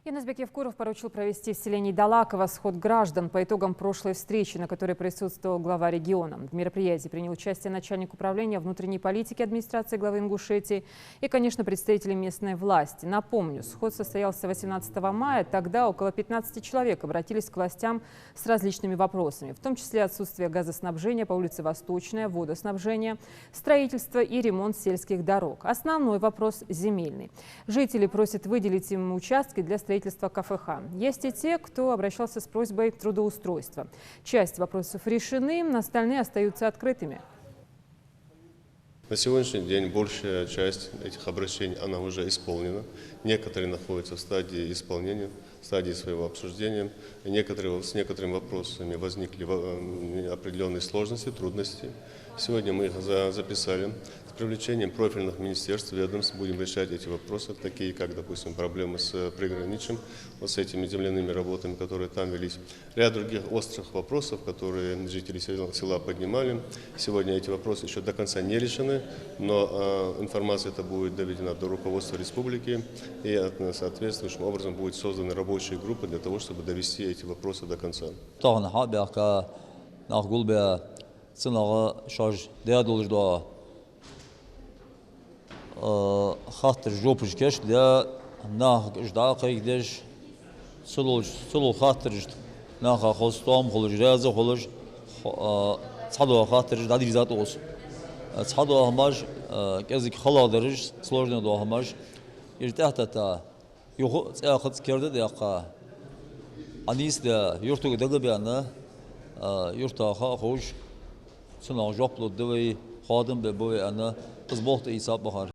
Янызбек Евкуров поручил провести в селении Далаково сход граждан по итогам прошлой встречи, на которой присутствовал глава региона. В мероприятии принял участие начальник управления внутренней политики администрации главы Ингушетии и, конечно, представители местной власти. Напомню, сход состоялся 18 мая. Тогда около 15 человек обратились к властям с различными вопросами, в том числе отсутствие газоснабжения по улице Восточная, водоснабжение, строительство и ремонт сельских дорог. Основной вопрос – земельный. Жители просят выделить им участки для строительства КФХ. Есть и те, кто обращался с просьбой трудоустройства. Часть вопросов решены, остальные остаются открытыми. На сегодняшний день большая часть этих обращений она уже исполнена. Некоторые находятся в стадии исполнения, в стадии своего обсуждения. С некоторыми вопросами возникли определенные сложности, трудности. Сегодня мы их записали. С привлечением профильных министерств, ведомств будем решать эти вопросы, такие как, допустим, проблемы с приграничием, вот с этими земляными работами, которые там велись. Ряд других острых вопросов, которые жители села поднимали. Сегодня эти вопросы еще до конца не решены, но информация эта будет доведена до руководства республики, и соответствующим образом будут созданы рабочие группы для того, чтобы довести эти вопросы до конца. خاطر جوبش كاش دا ناخ جدا قيدش سلو خاطر ناخ خلصتهم خلص جازة خلص صعدوا خاطر جدا دي ذات اوس صعدوا هماش كازيك خلا درج سلوجنا دو هماش يرتاح تا يخو تاخذ كرده دقه انيس دا يرتو دغبيانا يرتا خوش سنا جوبلو دوي خادم ببوي انا تزبوط ايصاب بخار